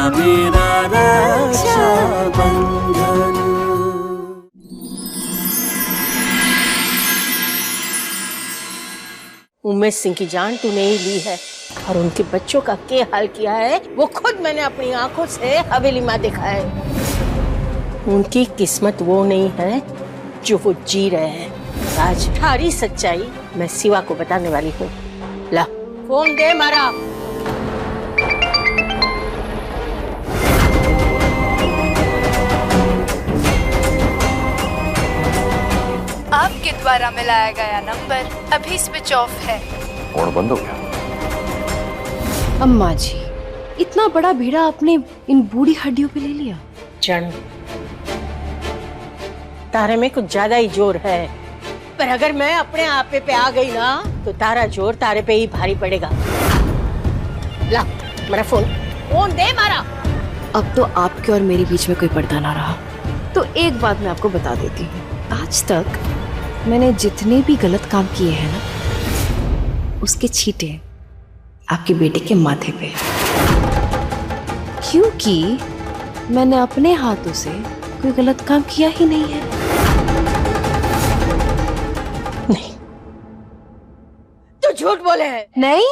मेरा रक्षाबंधन। उमेश सिंह की जान तूने ही ली है और उनके बच्चों का क्या हाल किया है वो खुद मैंने अपनी आंखों से हवेली में देखा है। उनकी किस्मत वो नहीं है जो वो जी रहे हैं। आज सारी सच्चाई मैं शिवा को बताने वाली हूँ। ला फोन दे मारा। आपके द्वारा मिलाया गया नंबर अभी स्विच ऑफ है। फोन बंद हो गया। अम्मा जी, इतना बड़ा भीड़ा आपने इन बूढ़ी हड्डियों पे ले लिया। चढ़ तारे में कुछ ज्यादा ही जोर है, पर अगर मैं अपने आपे पे आ गई ना तो तारा जोर तारे पे ही भारी पड़ेगा। ला मेरा फोन दे मारा। अब तो आपके और मेरे बीच में कोई पर्दा ना रहा। तो एक बात मैं आपको बता देती हूँ, आज तक मैंने जितने भी गलत काम किए हैं ना, उसके छींटे आपके बेटे के माथे पे, क्योंकि मैंने अपने हाथों से कोई गलत काम किया ही नहीं है। नहीं, तू झूठ बोले है। नहीं,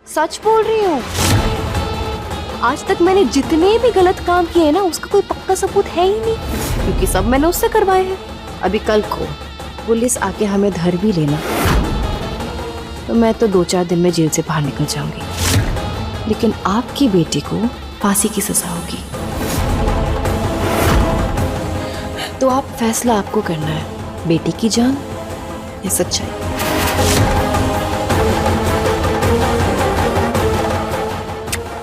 सच बोल रही हूँ। आज तक मैंने जितने भी गलत काम किए हैं ना, उसका कोई पक्का सबूत है ही नहीं, क्योंकि सब मैंने उससे करवाए हैं। अभी कल को पुलिस आके हमें धर भी लेना तो मैं तो 2-4 दिन में जेल से बाहर निकल जाऊंगी, लेकिन आपकी बेटी को फांसी की सजा होगी। तो आप फैसला आपको करना है, बेटी की जान या सच्चाई।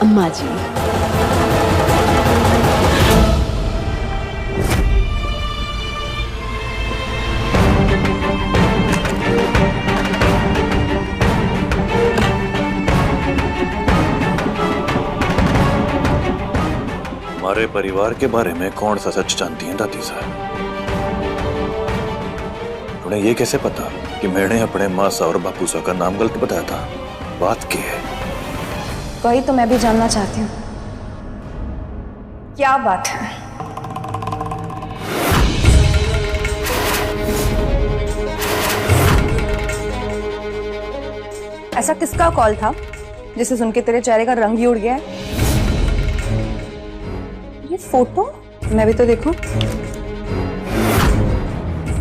अम्मा जी, हमारे परिवार के बारे में कौन सा सच जानती हैं दादी साहब? उन्हें ये कैसे पता कि मैंने अपने माँ सा और बापू सा का नाम गलत बताया था? बात क्या है? वही तो मैं भी जानना चाहती हूँ, क्या बात है? ऐसा किसका कॉल था जिसे सुन के तेरे चेहरे का रंग ही उड़ गया है? ये फोटो मैं भी तो देखूं।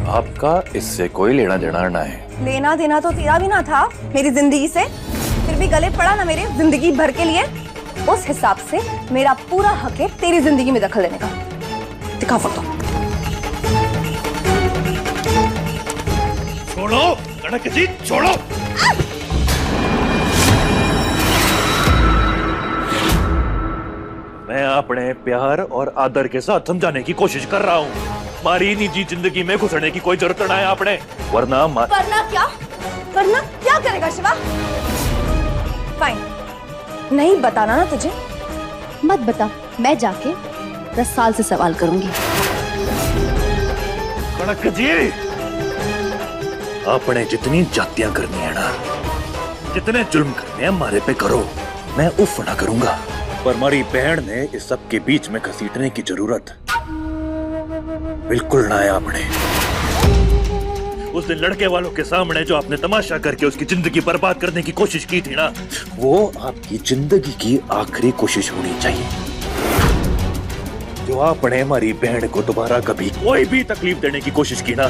आपका इससे कोई लेना देना ना है। लेना देना तो तेरा भी ना था मेरी जिंदगी से, फिर भी गले पड़ा ना मेरे जिंदगी भर के लिए। उस हिसाब से मेरा पूरा हक है तेरी जिंदगी में दखल लेने का। दिखा फोटो। छोड़ो कनक जी, छोड़ो। मैं अपने प्यार और आदर के साथ समझाने की कोशिश कर रहा हूँ। हमारी निजी जिंदगी में घुसने की कोई जरूरत ना है आपने, वरना क्या करेगा शिवा? फाइन, नहीं बताना ना तुझे, मत बता, मैं जाके 10 साल से सवाल करूंगी। कनक जी, आपने जितनी जातियां करनी है ना, जितने जुल्म करने हैं हमारे पे करो, मैं उफ ना करूंगा। पर हमारी बहन ने इस सब के बीच में घसीटने की जरूरत बिल्कुल ना है आपने। उस दिन लड़के वालों के सामने जो आपने तमाशा करके उसकी जिंदगी बर्बाद करने की कोशिश की थी ना, वो आपकी जिंदगी की आखिरी कोशिश होनी चाहिए। जो आपने हमारी बहन को दोबारा कभी कोई भी तकलीफ देने की कोशिश की ना,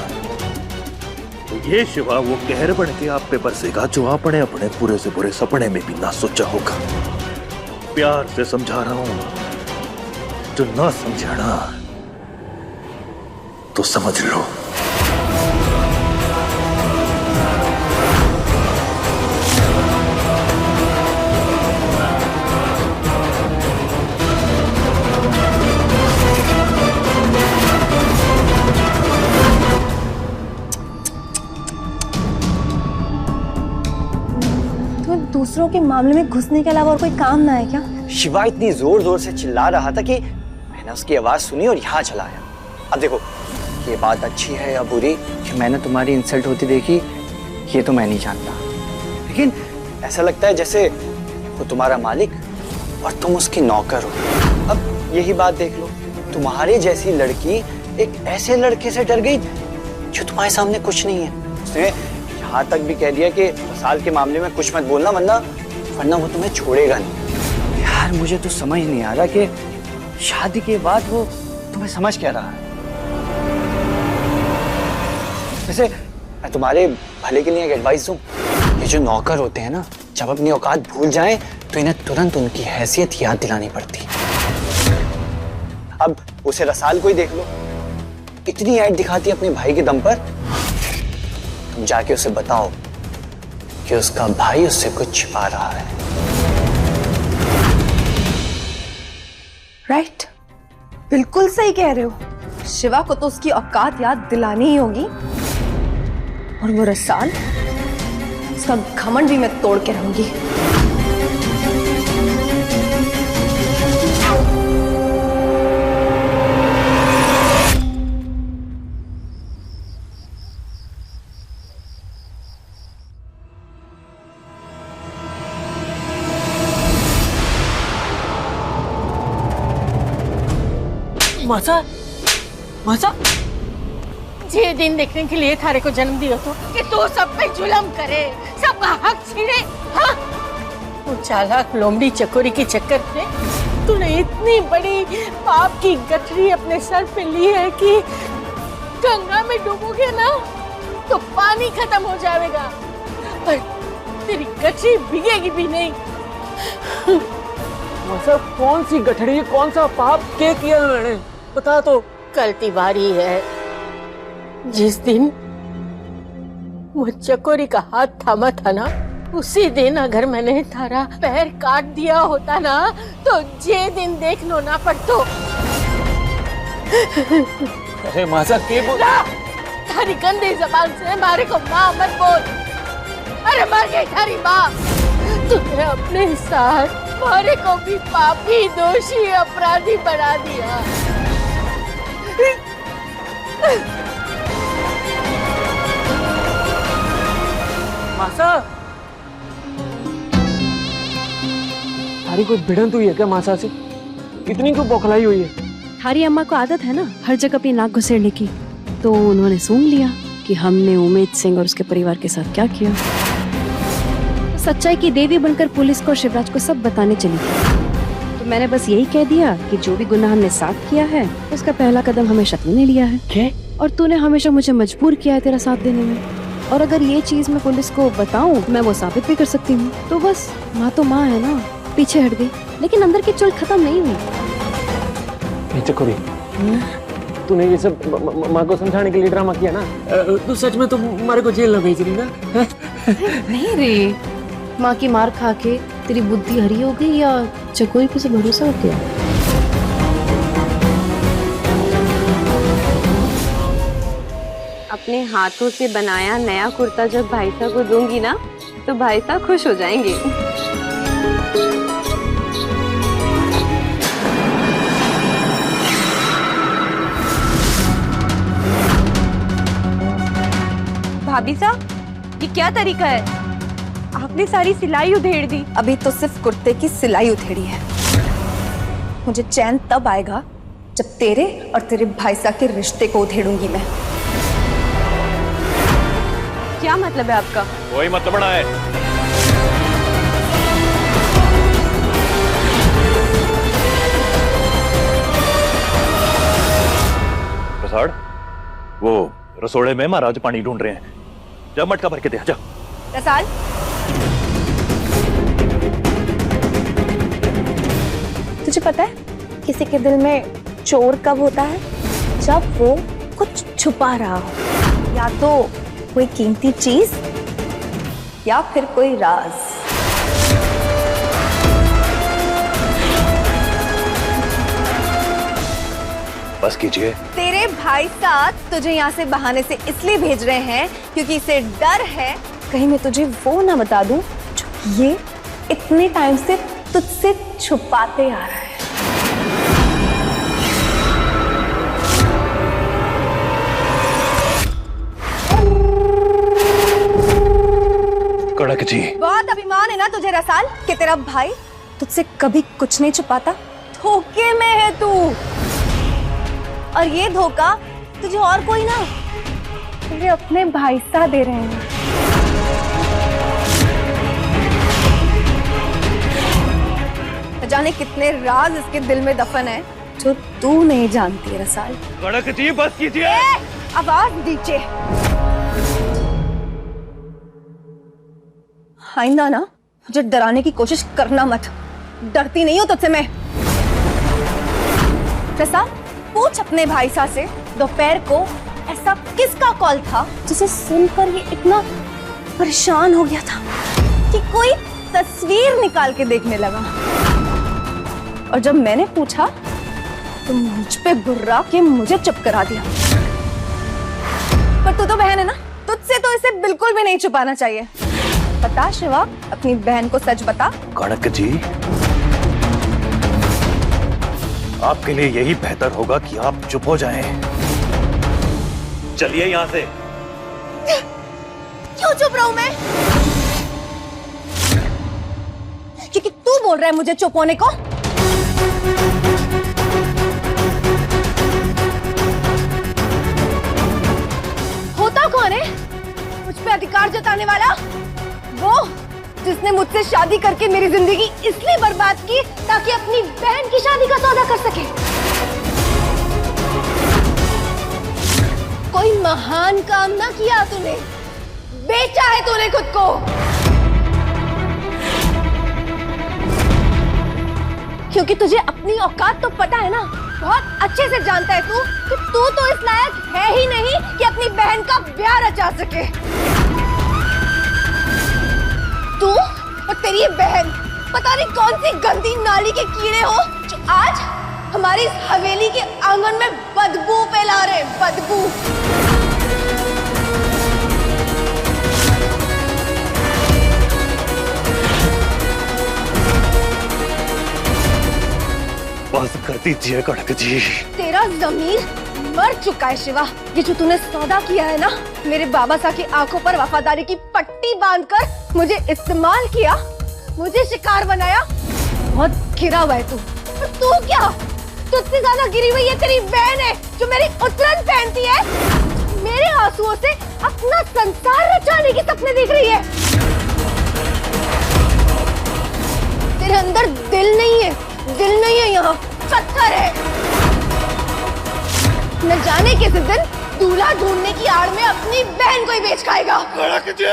तो ये शिवा वो कहर बन के आप पे बरसेगा जो आपने अपने पूरे से पूरे सपने में भी ना सोचा होगा। प्यार से समझा रहा हूं, जो ना समझा ना तो समझ लो। दूसरों के मामले में घुसने के अलावा और कोई काम ना है क्या? शिवा इतनी जोर जोर से चिल्ला रहा था कि मैंने उसकी आवाज सुनी और यहाँ चला आया। अब देखो, ये बात अच्छी है या बुरी कि मैंने तुम्हारी इंसल्ट होती देखी, ये तो मैं नहीं जानता, लेकिन ऐसा लगता है जैसे वो तुम्हारा मालिक और तुम उसकी नौकर हो। अब यही बात देख लो, तुम्हारे जैसी लड़की एक ऐसे लड़के से डर गई जो तुम्हारे सामने कुछ नहीं है। उसने यहाँ तक भी कह दिया कि साल के मामले में कुछ मत बोलना, वरना वो तुम्हें छोड़ेगा नहीं। यार मुझे तो समझ नहीं आ रहा कि शादी के बाद वो तुम्हें समझ क्या रहा है। वैसे मैं तुम्हारे भले के लिए एक एडवाइस दूं, ये जो नौकर होते हैं ना, जब अपनी औकात भूल जाएं तो इन्हें तुरंत उनकी हैसियत याद दिलानी पड़ती है। अब उसे रसाल को ही देख लो, इतनी ऐड दिखाती है अपने भाई के दम पर। तुम जाके उसे बताओ कि उसका भाई उससे कुछ छिपा रहा है। राइट, बिल्कुल सही कह रहे हो। शिवा को तो उसकी औकात याद दिलानी ही होगी, और वो रसाल, उसका घमंड भी मैं तोड़ के रहूंगी। मासा, मासा, ये दिन देखने के लिए थारे को जन्म दिया तो कि तू सब पे जुल्म करे, सबका हक छीने। हाँ, वो चालाक लोमड़ी चकोरी के चक्कर में तूने इतनी बड़ी पाप की गठरी अपने सर पे ली है कि गंगा में डूबोगे ना तो पानी खत्म हो जाएगा, पर तेरी गठरी भीगेगी भी नहीं। मासा, कौन सी गठड़ी, कौन सा पाप क्या किया मैंने, बता तो। कल तिवारी है, जिस दिन वो चकोरी का हाथ थामा था ना, उसी दिन अगर मैंने थारा पैर काट दिया होता ना तो ये दिन देख लो ना पड़तो। अरे मासा के बोल, थारी गंदी जबान से मारे को माँ मत बोल। अरे मर गई थारी माँ। तूने अपने साथ मारे को भी पापी, दोषी, अपराधी बना दिया। मासा, थारी कोई भिड़ंत हुई है क्या मासा से? इतनी क्यों बौखलाई हुई है? थारी अम्मा को आदत है ना हर जगह अपनी नाक घुसेड़ने की, तो उन्होंने सूंघ लिया कि हमने उमेद सिंह और उसके परिवार के साथ क्या किया। सच्चाई की देवी बनकर पुलिस को और शिवराज को सब बताने चली थी। तो मैंने बस यही कह दिया कि जो भी गुनाह हमने साथ किया है उसका पहला कदम हमें शक्ल ने लिया है। क्या? और तूने हमेशा मुझे मजबूर किया है तेरा साथ देने में, और अगर ये चीज मैं पुलिस को बताऊं मैं वो साबित भी कर सकती हूँ। तो बस माँ तो माँ है ना, पीछे हट गई, लेकिन अंदर की चुल खत्म नहीं हुई। चकोरी, तूने ये सब माँ को समझाने के लिए ड्रामा किया ना? तू सच में तो मारे को जेल न भेज रही ना? नहीं रे, माँ की मार खा के तेरी बुद्धि हरी हो गई या चकोरी पे से भरोसा हो गया? अपने हाथों से बनाया नया कुर्ता जब भाई साहब को दूंगी ना तो भाई साहब खुश हो जाएंगे। भाभी साहब, ये क्या तरीका है? आपने सारी सिलाई उधेड़ दी। अभी तो सिर्फ कुर्ते की सिलाई उधेड़ी है। मुझे चैन तब आएगा जब तेरे और तेरे भाई साहब के रिश्ते को उधेड़ूंगी मैं। क्या मतलब है आपका? वही मतलब बना है। प्रसाद, वो रसोड़े में महाराज पानी ढूंढ रहे हैं, जा मटका भर के दे। जा रसाल, तुझे पता है किसी के दिल में चोर कब होता है? जब वो कुछ छुपा रहा हो, या तो कोई कीमती चीज या फिर कोई राज। बस कीजिए। तेरे भाई साहब तुझे यहाँ से बहाने से इसलिए भेज रहे हैं क्योंकि इसे डर है कहीं मैं तुझे वो ना बता दूं जो ये इतने टाइम से तुझसे छुपाते आ रहा है। कड़क जी, बहुत अभिमान है ना तुझे रसाल कि तेरा भाई तुझसे कभी कुछ नहीं छुपाता, धोखे में है तू, और ये धोखा तुझे और कोई ना, तेरे अपने भाई सा दे रहे हैं। न जाने कितने राज इसके दिल में दफन है जो तू नहीं जानती रसाल। कड़क जी बस कीजिए। आवाज नीचे। आइंदा ना मुझे डराने की कोशिश करना मत, डरती नहीं हूं तुझसे मैं। रसाल, पूछ अपने भाई सा से दोपहर को ऐसा किसका कॉल था जिसे सुनकर ये इतना परेशान हो गया था कि कोई तस्वीर निकाल के देखने लगा। और जब मैंने पूछा तो मुझ पे गुर्रा के मुझे चुप करा दिया। पर तू तो बहन है ना, तुझसे तो इसे बिल्कुल भी नहीं छुपाना चाहिए। बता शिवा, अपनी बहन को सच बता। कड़क जी, आपके लिए यही बेहतर होगा कि आप चुप हो जाएं। चलिए यहां से। क्यों चुप रहूं मैं? क्योंकि तू बोल रहा है मुझे चुप होने को। होता कौन है मुझ पे अधिकार जताने वाला? वो जिसने मुझसे शादी करके मेरी जिंदगी इसलिए बर्बाद की ताकि अपनी बहन की शादी का सौदा कर सके। कोई महान काम ना किया तूने, बेचा है तूने खुद को। क्योंकि तुझे अपनी औकात तो पता है ना, बहुत अच्छे से जानता है तू कि तू तो इस लायक है ही नहीं कि अपनी बहन का ब्याह रचा सके। तू और तेरी ये बहन पता नहीं कौन सी गंदी नाली के कीड़े हो जो आज हमारी इस हवेली के आंगन में बदबू फैला रहे। बदबू। बस कर दीजिए कड़क जी। तेरा जमीर मर चुका है शिवा। ये जो तूने सौदा किया है ना, मेरे बाबा सा की आंखों पर वफादारी की पट्टी बांधकर मुझे इस्तेमाल किया, मुझे शिकार बनाया, बहुत गिरा हुआ है तू। और तू क्या? तुझसे ज्यादा गिरी हुई ये तेरी बहन है जो मेरी उतरन पहनती है, मेरे आंसुओं से अपना संसार रचाने के सपने देख रही है। तेरे अंदर दिल नहीं है, दिल नहीं है, यहाँ पत्थर है। न जाने किस दिन दूल्हा ढूंढने की आड़ में अपनी बहन को ही बेच खाएगा। कड़क जी।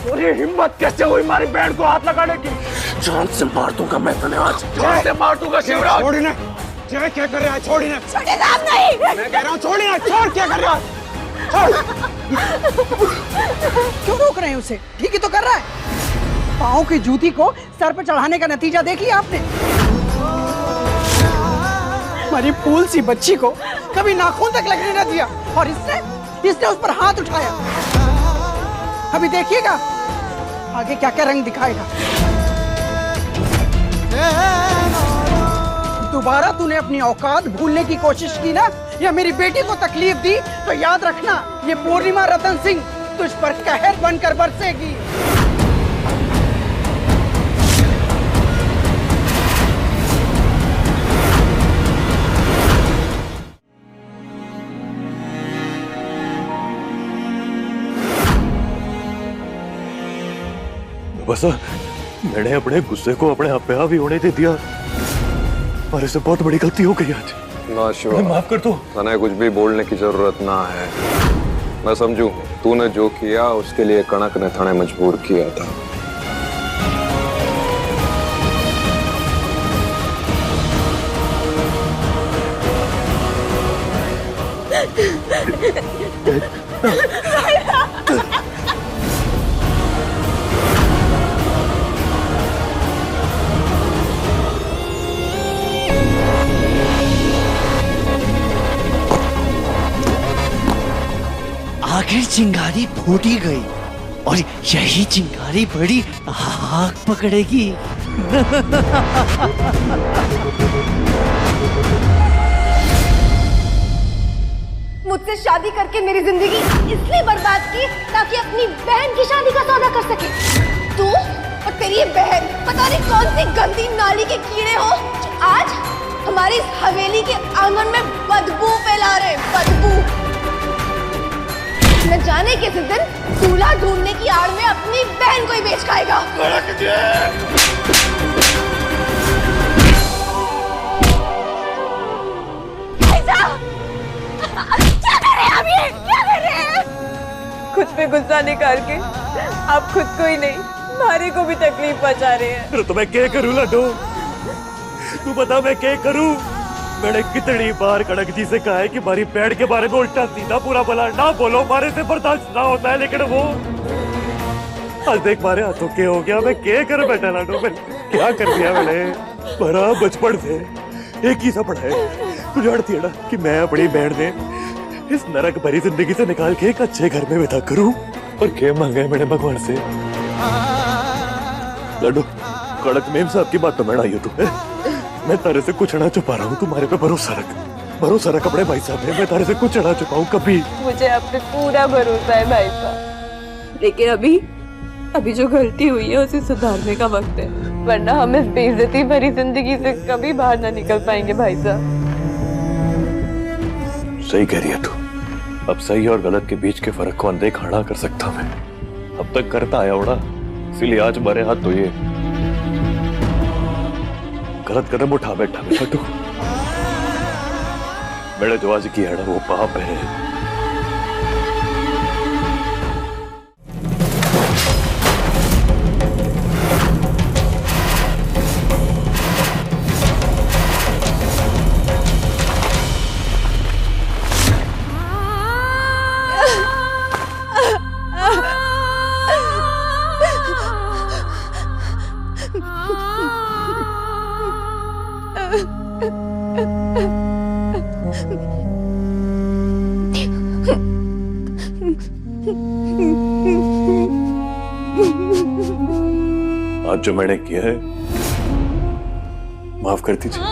अरे हिम्मत कैसे हुई हमारी बहन को हाथ लगाने की? जान से मार दूंगा मैं तुम्हें आज, जान से मार दूंगा शिवराज। छोड़ ना, जय क्या कर रहा है? छोड़ ना। छोटे साहब नहीं, मैं कह रहा हूँ छोड़ ना, छोड़। क्या कर रहा है? क्यों रोक रहे हैं उसे? ठीक ही तो कर रहा है। पाँव की जूती को सर पर चढ़ाने का नतीजा देख लिया आपने? हमारी फूल सी बच्ची को कभी नाखून तक लगने न दिया, और इसने उस पर हाथ उठाया। अभी देखिएगा आगे क्या क्या रंग दिखाएगा। दोबारा तूने अपनी औकात भूलने की कोशिश की ना, या मेरी बेटी को तकलीफ दी, तो याद रखना ये पूर्णिमा रतन सिंह तुझ पर कहर बनकर बरसेगी। बस मैंने अपने गुस्से को अपने आप पे हावी होने दे दिया और इससे बहुत बड़ी गलती हो गई आज। ना शिवा, माफ कर दो। तने कुछ भी बोलने की जरूरत ना है, मैं समझू। तूने जो किया उसके लिए कणक ने थाने मजबूर किया था। आखिर चिंगारी फूट ही गई और यही चिंगारी बड़ी आग पकड़ेगी। मुझसे शादी करके मेरी जिंदगी इसलिए बर्बाद की ताकि अपनी बहन की शादी का सौदा कर सके। तू और तेरी ये बहन पता नहीं कौन सी गंदी नाली के कीड़े हो जो आज हमारी इस हवेली के आंगन में बदबू फैला रहे। बदबू न जाने किस दिन दूल्हा ढूंढने की आड़ में अपनी बहन को ही बेच खाएगा। क्या कर रहे हैं आप? ये क्या कर रहे हैं? खुद पे गुस्सा निकाल के आप खुद को ही नहीं मारे को भी तकलीफ पहुंचा रहे हैं। तो मैं क्या करूं लड्डू? तू बता मैं क्या करूं? मैंने कितनी बार कड़क जी से कहा है कि हमारी पैड के बारे में उल्टा सीधा पूरा भला ना बोलो, हमारे से बर्दाश्त ना होता है, लेकिन वो आज देख मारे हाथों के हो गया। मैं क्या कर बैठा लाडो? मैं क्या कर दिया मैंने? बड़ा बचपन से एक ही सपना है, तू जानती है ना कि मैं अपनी बहन ने इस नरक भरी जिंदगी से निकाल के एक अच्छे घर में विदा करूं। और क्या मांगा है मैंने भगवान से? लाडो कड़क मेम साहब की बात तो मैं आई तू, मैं तारे से कुछ ना छुपा रहा हूँ, तुम्हारे पे भरोसा रख अपने भाई साहब ने। मैं तारे से कुछ ना छुपाऊं कभी। मुझे आप पे पूरा भरोसा है भाई साहब, लेकिन अभी जो गलती हुई है उसे सुधारने का वक्त है, वरना हम इस बेइज्जती भरी जिंदगी से कभी बाहर ना निकल पाएंगे भाई साहब। सही कह रही है तू। अब सही और गलत के बीच के फर्क को अनदेखा ना कर सकता मैं, अब तक करता आया होना, इसीलिए आज हमारे हाथ तो ये गलत कदम उठा बैठा मैं तू। मैंने जो आज किया है ना वो पाप है। आज जो मैंने किया है माफ कर दीजिए।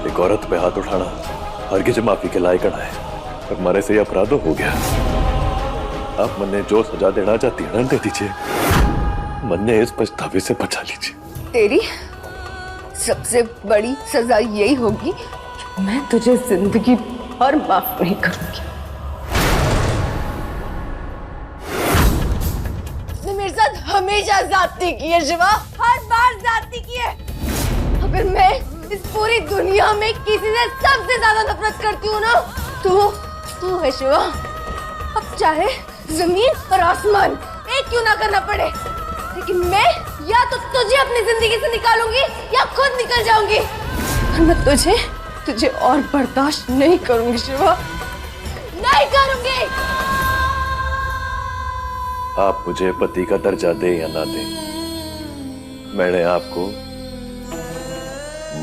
एक औरत पे हाथ उठाना हरगिज माफी के लायक ना है, पर हमारे से अपराध हो गया। आप मन ने जो सजा देना चाहती है ना दे दीजिए, मन ने इस पछतावे से बचा लीजिए। तेरी सबसे बड़ी सजा यही होगी कि मैं तुझे जिंदगी भर माफ नहीं करूंगी। तूने मेरे साथ हमेशा ज्यादती की है शिवा, हर बार ज्यादती की है। अगर मैं इस पूरी दुनिया में किसी से सबसे ज्यादा नफरत करती हूँ ना तू है शिवा। अब चाहे जमीन और आसमान एक क्यों ना करना पड़े, लेकिन मैं या तो तुझे अपनी जिंदगी से निकालूंगी या खुद निकल जाऊंगी। और मैं तुझे और बर्दाश्त नहीं करूंगी शिवा, नहीं करूंगी। आप मुझे पति का दर्जा दे या ना दे, मैंने आपको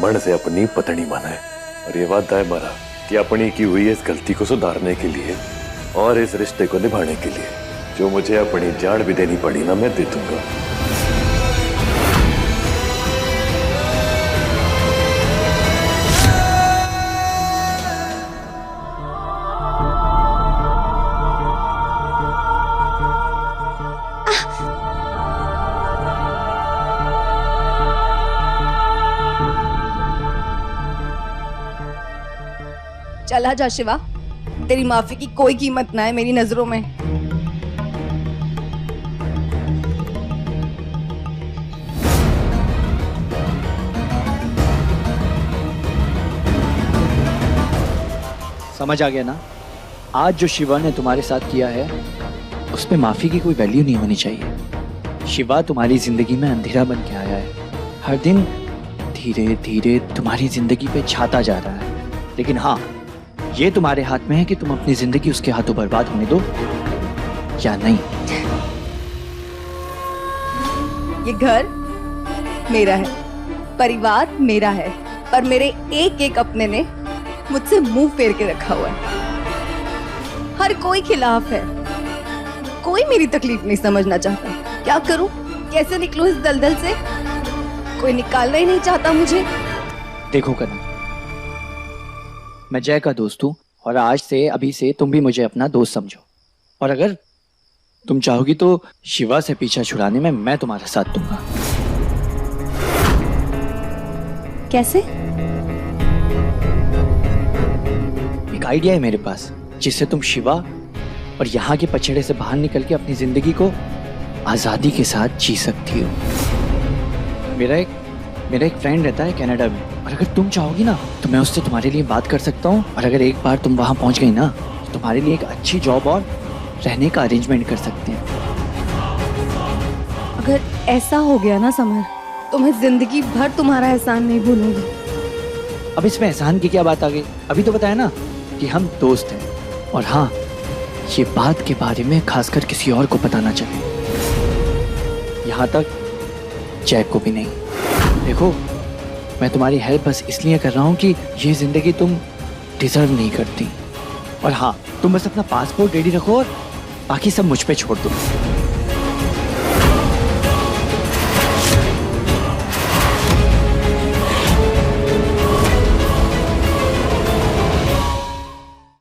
मन से अपनी पत्नी माना है। और ये वादा है हमारा कि अपनी की हुई इस गलती को सुधारने के लिए और इस रिश्ते को निभाने के लिए जो मुझे अपनी जान भी देनी पड़ी ना, मैं दे दूंगा। चला जा शिवा, तेरी माफी की कोई कीमत ना है मेरी नजरों में। समझ आ गया ना? आज जो शिवा ने तुम्हारे साथ किया है उस पे माफी की कोई वैल्यू नहीं होनी चाहिए। शिवा तुम्हारी जिंदगी में अंधेरा बन के आया है, हर दिन धीरे धीरे तुम्हारी जिंदगी पे छाता जा रहा है। लेकिन हाँ, ये तुम्हारे हाथ में है कि तुम अपनी जिंदगी उसके हाथों बर्बाद होने दो या नहीं। ये घर मेरा है, परिवार मेरा है, पर मेरे एक एक अपने ने मुझसे मुंह फेर के रखा हुआ है। हर कोई खिलाफ है, कोई मेरी तकलीफ नहीं समझना चाहता। क्या करूं, कैसे निकलूं इस दलदल से? कोई निकालना ही नहीं चाहता मुझे। देखो कनक, मैं जय का दोस्त हूँ और आज से अभी से तुम भी मुझे अपना दोस्त समझो। और अगर तुम चाहोगी तो शिवा से पीछा छुड़ाने में मैं तुम्हारा साथ दूंगा। कैसे? एक आइडिया है मेरे पास जिससे तुम शिवा और यहाँ के पछड़े से बाहर निकल के अपनी जिंदगी को आजादी के साथ जी सकती हो। मेरा एक फ्रेंड रहता है कनाडा में, और अगर तुम चाहोगी ना तो मैं उससे तुम्हारे लिए बात कर सकता हूँ। और अगर एक बार तुम वहां पहुंच गई ना तो तुम्हारे लिए एक अच्छी जॉब और रहने का अरेंजमेंट कर सकते हैं। अगर ऐसा हो गया ना समर, तो मैं जिंदगी भर तुम्हारा एहसान नहीं भूलूंगी। अब इसमें एहसान की क्या बात आ गई? अभी तो बताया ना कि हम दोस्त हैं। और हाँ, ये बात के बारे में खासकर किसी और को पता ना चले, यहाँ तक जय को भी नहीं। देखो, मैं तुम्हारी हेल्प बस इसलिए कर रहा हूँ कि ये जिंदगी तुम डिजर्व नहीं करती। और हाँ, तुम बस अपना पासपोर्ट रेडी रखो और बाकी सब मुझ पे छोड़ दो।